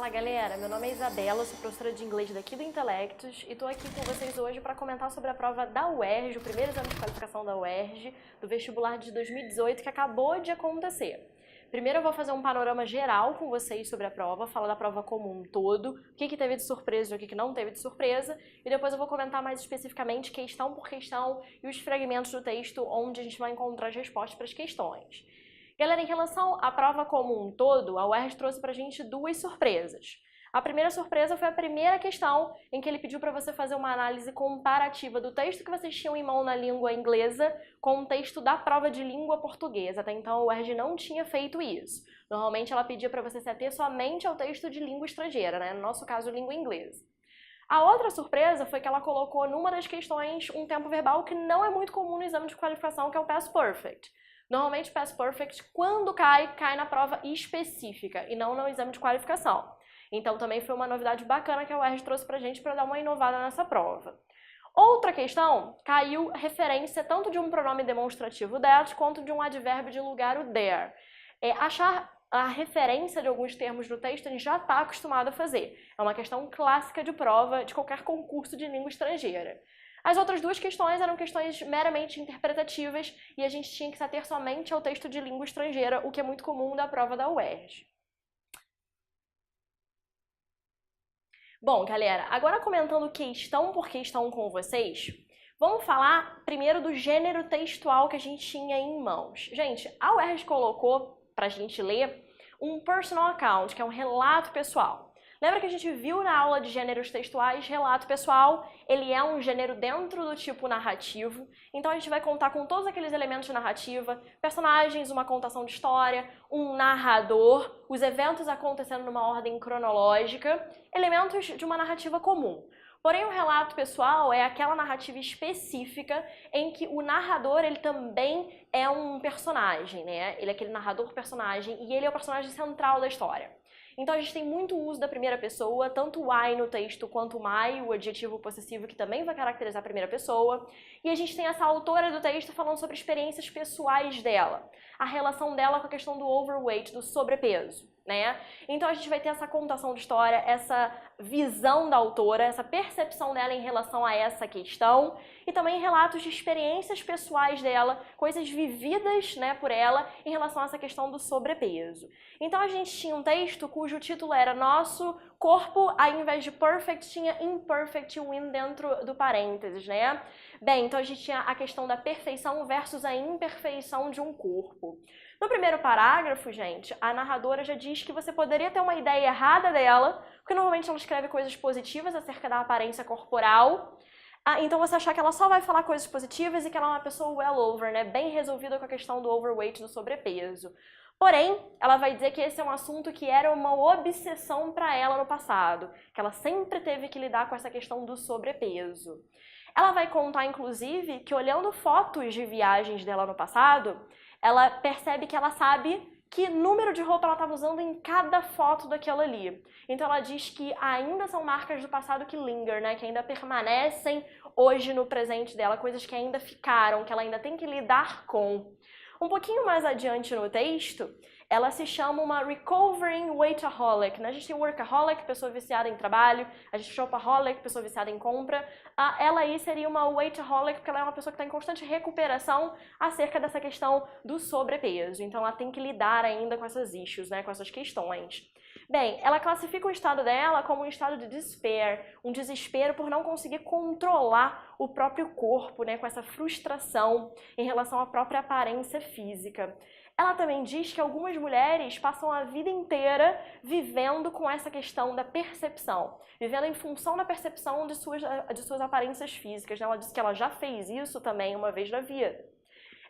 Fala galera, meu nome é Isabela, sou professora de inglês daqui do Intelectus e estou aqui com vocês hoje para comentar sobre a prova da UERJ, o primeiro exame de qualificação da UERJ, do vestibular de 2018 que acabou de acontecer. Primeiro eu vou fazer um panorama geral com vocês sobre a prova, falar da prova como um todo, o que teve de surpresa e o que não teve de surpresa, e depois eu vou comentar mais especificamente questão por questão e os fragmentos do texto onde a gente vai encontrar as respostas para as questões. Galera, em relação à prova como um todo, a UERJ trouxe pra gente duas surpresas. A primeira surpresa foi a primeira questão, em que ele pediu para você fazer uma análise comparativa do texto que vocês tinham em mão na língua inglesa com o texto da prova de língua portuguesa. Até então a UERJ não tinha feito isso. Normalmente ela pedia para você se ater somente ao texto de língua estrangeira, né? No nosso caso, língua inglesa. A outra surpresa foi que ela colocou numa das questões um tempo verbal que não é muito comum no exame de qualificação, que é o Past Perfect. Normalmente, Past Perfect, quando cai na prova específica e não no exame de qualificação. Então, também foi uma novidade bacana que a UERJ trouxe pra gente para dar uma inovada nessa prova. Outra questão, caiu referência tanto de um pronome demonstrativo that, quanto de um advérbio de lugar, o there. Achar a referência de alguns termos no texto a gente já está acostumado a fazer. É uma questão clássica de prova de qualquer concurso de língua estrangeira. As outras duas questões eram questões meramente interpretativas e a gente tinha que se ater somente ao texto de língua estrangeira, o que é muito comum da prova da UERJ. Bom, galera, agora comentando questão por questão com vocês, vamos falar primeiro do gênero textual que a gente tinha em mãos. Gente, a UERJ colocou pra gente ler um personal account, que é um relato pessoal. Lembra que a gente viu na aula de gêneros textuais, relato pessoal, ele é um gênero dentro do tipo narrativo, então a gente vai contar com todos aqueles elementos de narrativa, personagens, uma contação de história, um narrador, os eventos acontecendo numa ordem cronológica, elementos de uma narrativa comum. Porém, o relato pessoal é aquela narrativa específica em que o narrador ele também é um personagem, né? Ele é aquele narrador-personagem e ele é o personagem central da história. Então a gente tem muito uso da primeira pessoa, tanto o I no texto quanto o my, o adjetivo possessivo que também vai caracterizar a primeira pessoa. E a gente tem essa autora do texto falando sobre experiências pessoais dela, a relação dela com a questão do overweight, do sobrepeso, né? Então a gente vai ter essa contação de história, essa visão da autora, essa percepção dela em relação a essa questão e também relatos de experiências pessoais dela, coisas vividas, né, por ela em relação a essa questão do sobrepeso. Então a gente tinha um texto cujo título era Nosso Corpo, ao invés de perfect, tinha imperfect win dentro do parênteses, né? Bem, então a gente tinha a questão da perfeição versus a imperfeição de um corpo. No primeiro parágrafo, gente, a narradora já diz que você poderia ter uma ideia errada dela, porque normalmente ela escreve coisas positivas acerca da aparência corporal, então você achar que ela só vai falar coisas positivas e que ela é uma pessoa well over, né, bem resolvida com a questão do overweight, do sobrepeso. Porém, ela vai dizer que esse é um assunto que era uma obsessão para ela no passado, que ela sempre teve que lidar com essa questão do sobrepeso. Ela vai contar, inclusive, que olhando fotos de viagens dela no passado, ela percebe que ela sabe que número de roupa ela estava usando em cada foto daquela ali. Então ela diz que ainda são marcas do passado que linger, né? Que ainda permanecem hoje no presente dela, coisas que ainda ficaram, que ela ainda tem que lidar com. Um pouquinho mais adiante no texto, ela se chama uma recovering weightaholic, né? A gente tem workaholic, pessoa viciada em trabalho, a gente tem shopaholic, pessoa viciada em compra. Ela aí seria uma weightaholic porque ela é uma pessoa que está em constante recuperação acerca dessa questão do sobrepeso. Então ela tem que lidar ainda com essas issues, né? Com essas questões. Bem, ela classifica o estado dela como um estado de despair, um desespero por não conseguir controlar o próprio corpo, né? Com essa frustração em relação à própria aparência física. Ela também diz que algumas mulheres passam a vida inteira vivendo com essa questão da percepção, vivendo em função da percepção de suas aparências físicas, né? Ela diz que ela já fez isso também uma vez na vida.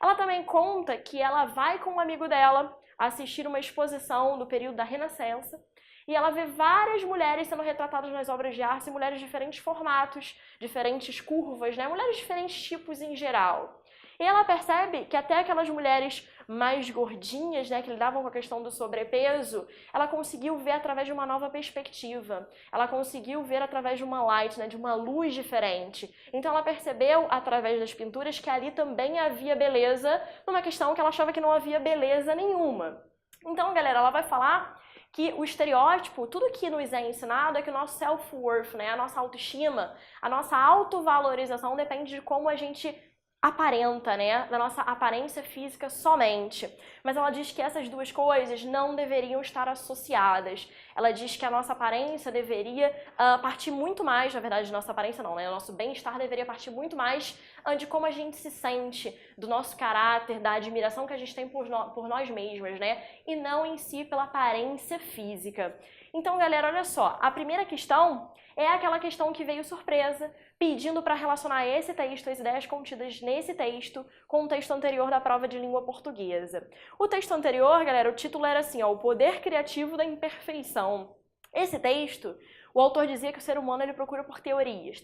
Ela também conta que ela vai com um amigo dela assistir uma exposição do período da Renascença e ela vê várias mulheres sendo retratadas nas obras de arte, mulheres de diferentes formatos, diferentes curvas, né? Mulheres de diferentes tipos em geral. E ela percebe que até aquelas mulheres mais gordinhas, né, que lidavam com a questão do sobrepeso, ela conseguiu ver através de uma nova perspectiva. Ela conseguiu ver através de uma light, né, de uma luz diferente. Então ela percebeu, através das pinturas, que ali também havia beleza, numa questão que ela achava que não havia beleza nenhuma. Então, galera, ela vai falar que o estereótipo, tudo que nos é ensinado é que o nosso self-worth, né, a nossa autoestima, a nossa autovalorização depende de como a gente aparenta, né, da nossa aparência física somente. Mas ela diz que essas duas coisas não deveriam estar associadas. Ela diz que a nossa aparência deveria partir muito mais, na verdade, nossa aparência não, né, o nosso bem-estar deveria partir muito mais de como a gente se sente, do nosso caráter, da admiração que a gente tem por nós mesmas, né, e não em si pela aparência física. Então, galera, olha só, a primeira questão é aquela questão que veio surpresa, pedindo para relacionar esse texto, as ideias contidas nesse texto, com o texto anterior da prova de língua portuguesa. O texto anterior, galera, o título era assim, ó, O Poder Criativo da Imperfeição. Esse texto, o autor dizia que o ser humano ele procura por teorias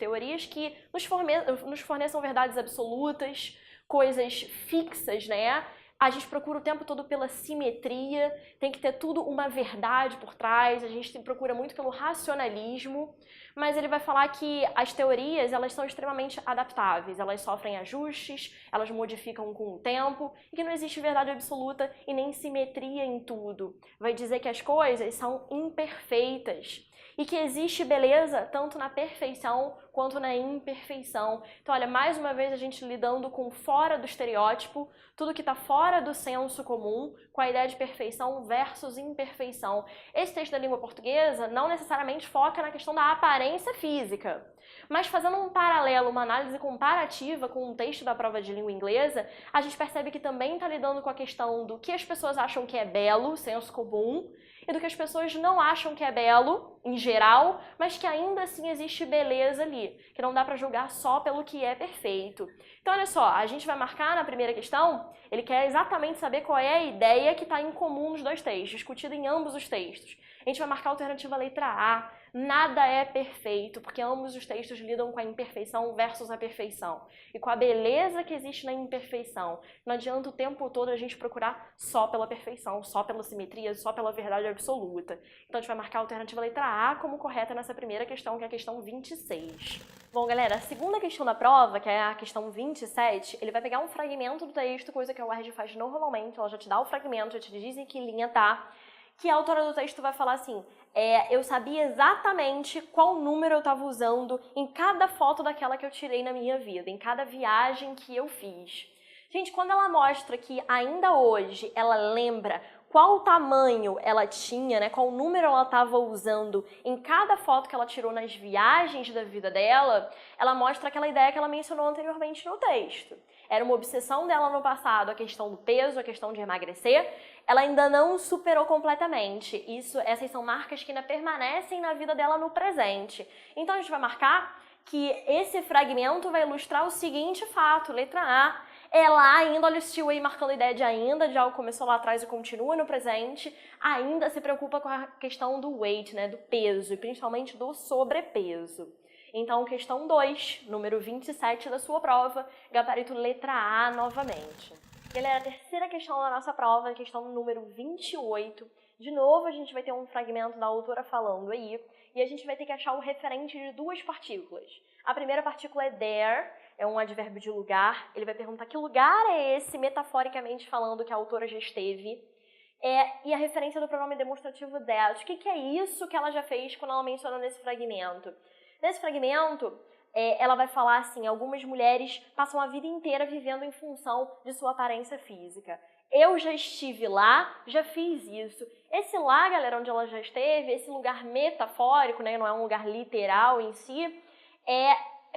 que nos forneçam verdades absolutas, coisas fixas, né? A gente procura o tempo todo pela simetria, tem que ter tudo uma verdade por trás, a gente procura muito pelo racionalismo, mas ele vai falar que as teorias, elas são extremamente adaptáveis, elas sofrem ajustes, elas modificam com o tempo, e que não existe verdade absoluta e nem simetria em tudo. Vai dizer que as coisas são imperfeitas e que existe beleza tanto na perfeição quanto na imperfeição. Então, olha, mais uma vez a gente lidando com fora do estereótipo, tudo que está fora do senso comum, com a ideia de perfeição versus imperfeição. Esse texto da língua portuguesa não necessariamente foca na questão da aparência física, mas fazendo um paralelo, uma análise comparativa com um texto da prova de língua inglesa, a gente percebe que também está lidando com a questão do que as pessoas acham que é belo, senso comum, e do que as pessoas não acham que é belo, em geral, mas que ainda assim existe beleza ali, que não dá para julgar só pelo que é perfeito. Então, olha só, a gente vai marcar na primeira questão, ele quer exatamente saber qual é a ideia que está em comum nos dois textos, discutida em ambos os textos. A gente vai marcar a alternativa letra A, nada é perfeito, porque ambos os textos lidam com a imperfeição versus a perfeição, e com a beleza que existe na imperfeição. Não adianta o tempo todo a gente procurar só pela perfeição, só pela simetria, só pela verdade absoluta. Então a gente vai marcar a alternativa letra A como correta nessa primeira questão, que é a questão 26. Bom, galera, a segunda questão da prova, que é a questão 27, ele vai pegar um fragmento do texto, coisa que a UERJ faz normalmente, ela já te dá o fragmento, já te diz em que linha tá, que a autora do texto vai falar assim, eu sabia exatamente qual número eu estava usando em cada foto daquela que eu tirei na minha vida, em cada viagem que eu fiz. Gente, quando ela mostra que ainda hoje ela lembra qual tamanho ela tinha, né, qual número ela estava usando em cada foto que ela tirou nas viagens da vida dela, ela mostra aquela ideia que ela mencionou anteriormente no texto. Era uma obsessão dela no passado, a questão do peso, a questão de emagrecer, ela ainda não superou completamente. Essas são marcas que ainda permanecem na vida dela no presente. Então a gente vai marcar que esse fragmento vai ilustrar o seguinte fato, letra A. Ela ainda, olha o estilo aí marcando a ideia de ainda, de algo começou lá atrás e continua no presente, ainda se preocupa com a questão do weight, né, do peso, e principalmente do sobrepeso. Então, questão 2, número 27 da sua prova, gabarito letra A novamente. Galera, a terceira questão da nossa prova, questão número 28. De novo, a gente vai ter um fragmento da autora falando aí, e a gente vai ter que achar o referente de duas partículas. A primeira partícula é there, é um advérbio de lugar. Ele vai perguntar que lugar é esse, metaforicamente falando, que a autora já esteve. E a referência do pronome demonstrativo that. O que é isso que ela já fez quando ela menciona nesse fragmento? Nesse fragmento, ela vai falar assim, algumas mulheres passam a vida inteira vivendo em função de sua aparência física. Eu já estive lá, já fiz isso. Esse lá, galera, onde ela já esteve, esse lugar metafórico, né, não é um lugar literal em si,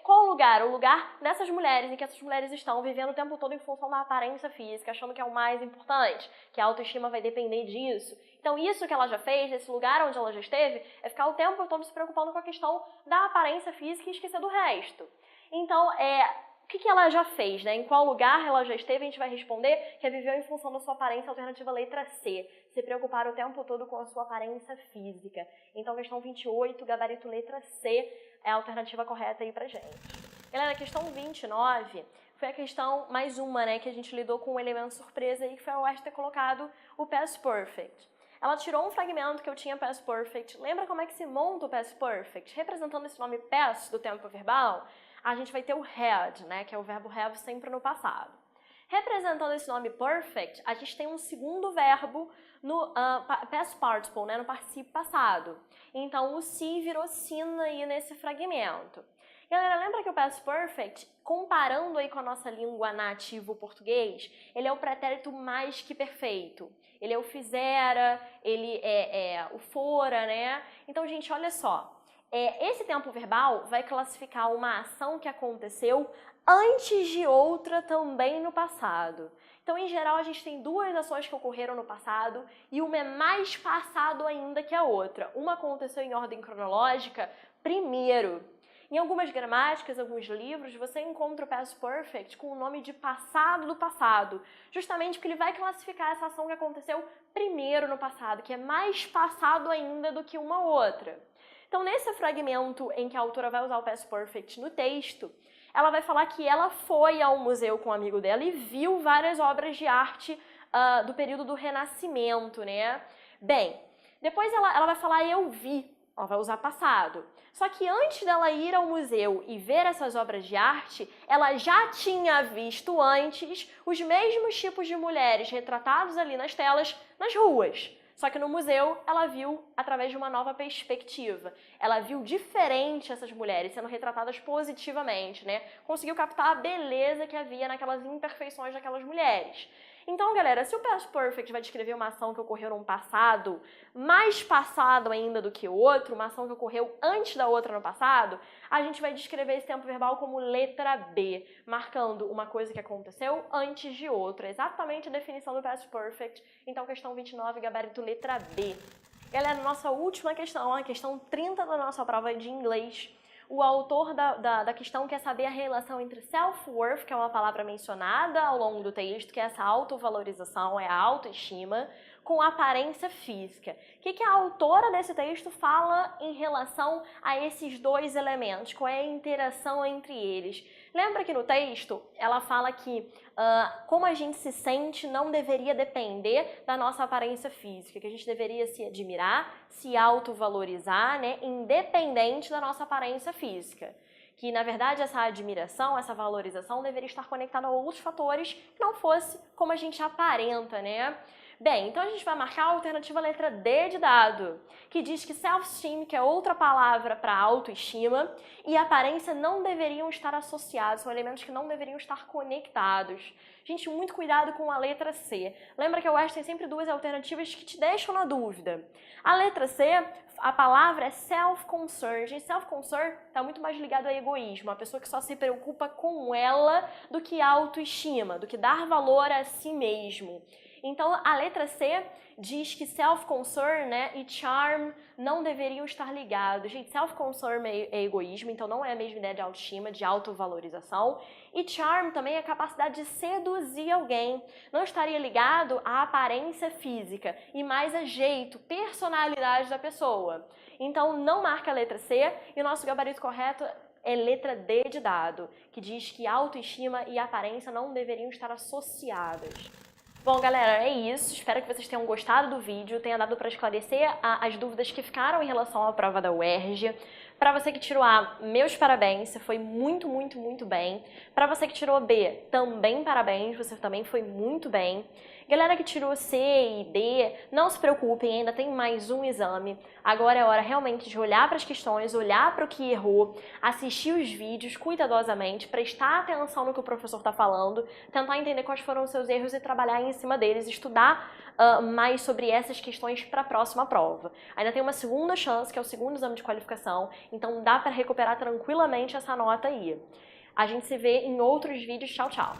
qual o lugar? O lugar dessas mulheres, em que essas mulheres estão vivendo o tempo todo em função da aparência física, achando que é o mais importante, que a autoestima vai depender disso. Então, isso que ela já fez, esse lugar onde ela já esteve, é ficar o tempo todo se preocupando com a questão da aparência física e esquecer do resto. Então, o que ela já fez, né? Em qual lugar ela já esteve, a gente vai responder que viveu em função da sua aparência, alternativa letra C. Se preocupar o tempo todo com a sua aparência física. Então, questão 28, gabarito letra C, é a alternativa correta aí pra gente. Galera, a questão 29 foi a questão, mais uma, né, que a gente lidou com um elemento surpresa aí, que foi a UERJ ter colocado o past perfect. Ela tirou um fragmento que eu tinha past perfect. Lembra como é que se monta o past perfect? Representando esse nome past do tempo verbal, a gente vai ter o had, né, que é o verbo have sempre no passado. Representando esse nome perfect, a gente tem um segundo verbo no past participle, né, no particípio passado. Então, o se virou sina aí nesse fragmento. Galera, lembra que o past perfect, comparando aí com a nossa língua nativa, o português, ele é o pretérito mais que perfeito. Ele é o fizera, ele é o fora, né? Então, gente, olha só. Esse tempo verbal vai classificar uma ação que aconteceu antes de outra também no passado. Então, em geral, a gente tem duas ações que ocorreram no passado e uma é mais passado ainda que a outra. Uma aconteceu em ordem cronológica primeiro. Em algumas gramáticas, alguns livros, você encontra o past perfect com o nome de passado do passado, justamente porque ele vai classificar essa ação que aconteceu primeiro no passado, que é mais passado ainda do que uma outra. Então, nesse fragmento em que a autora vai usar o past perfect no texto, ela vai falar que ela foi ao museu com um amigo dela e viu várias obras de arte do período do Renascimento, né? Bem, depois ela vai falar eu vi. Ela vai usar passado. Só que antes dela ir ao museu e ver essas obras de arte, ela já tinha visto antes os mesmos tipos de mulheres retratados ali nas telas, nas ruas. Só que no museu ela viu através de uma nova perspectiva. Ela viu diferente essas mulheres sendo retratadas positivamente, né? Conseguiu captar a beleza que havia naquelas imperfeições daquelas mulheres. Então, galera, se o past perfect vai descrever uma ação que ocorreu num passado, mais passado ainda do que o outro, uma ação que ocorreu antes da outra no passado, a gente vai descrever esse tempo verbal como letra B, marcando uma coisa que aconteceu antes de outra. Exatamente a definição do past perfect. Então, questão 29, gabarito letra B. Galera, nossa última questão, a questão 30 da nossa prova de inglês. O autor da questão quer saber a relação entre self-worth, que é uma palavra mencionada ao longo do texto, que é essa autovalorização, é a autoestima, com aparência física. O que a autora desse texto fala em relação a esses dois elementos? Qual é a interação entre eles? Lembra que no texto ela fala que como a gente se sente não deveria depender da nossa aparência física, que a gente deveria se admirar, se autovalorizar, né, independente da nossa aparência física. Que, na verdade, essa admiração, essa valorização deveria estar conectada a outros fatores que não fosse como a gente aparenta, né? Bem, então a gente vai marcar a alternativa letra D de dado, que diz que self-esteem, que é outra palavra para autoestima, e aparência não deveriam estar associados, são elementos que não deveriam estar conectados. Gente, muito cuidado com a letra C. Lembra que a UERJ tem sempre duas alternativas que te deixam na dúvida. A letra C, a palavra é self-concern. Gente, self-concern está muito mais ligado a egoísmo, a pessoa que só se preocupa com ela do que autoestima, do que dar valor a si mesmo. Então, a letra C diz que self-concern, né, e charm não deveriam estar ligados. Gente, self-concern é egoísmo, então não é a mesma ideia de autoestima, de autovalorização. E charm também é a capacidade de seduzir alguém. Não estaria ligado à aparência física, e mais a jeito, personalidade da pessoa. Então, não marca a letra C, e o nosso gabarito correto é letra D de dado, que diz que autoestima e aparência não deveriam estar associadas. Bom, galera, é isso. Espero que vocês tenham gostado do vídeo, tenha dado para esclarecer as dúvidas que ficaram em relação à prova da UERJ. Para você que tirou A, meus parabéns, você foi muito, muito, muito bem. Para você que tirou B, também parabéns, você também foi muito bem. Galera que tirou C e D, não se preocupem, ainda tem mais um exame. Agora é hora realmente de olhar para as questões, olhar para o que errou, assistir os vídeos cuidadosamente, prestar atenção no que o professor está falando, tentar entender quais foram os seus erros e trabalhar em cima deles, estudar mais sobre essas questões para a próxima prova. Ainda tem uma segunda chance, que é o segundo exame de qualificação, então dá para recuperar tranquilamente essa nota aí. A gente se vê em outros vídeos. Tchau, tchau!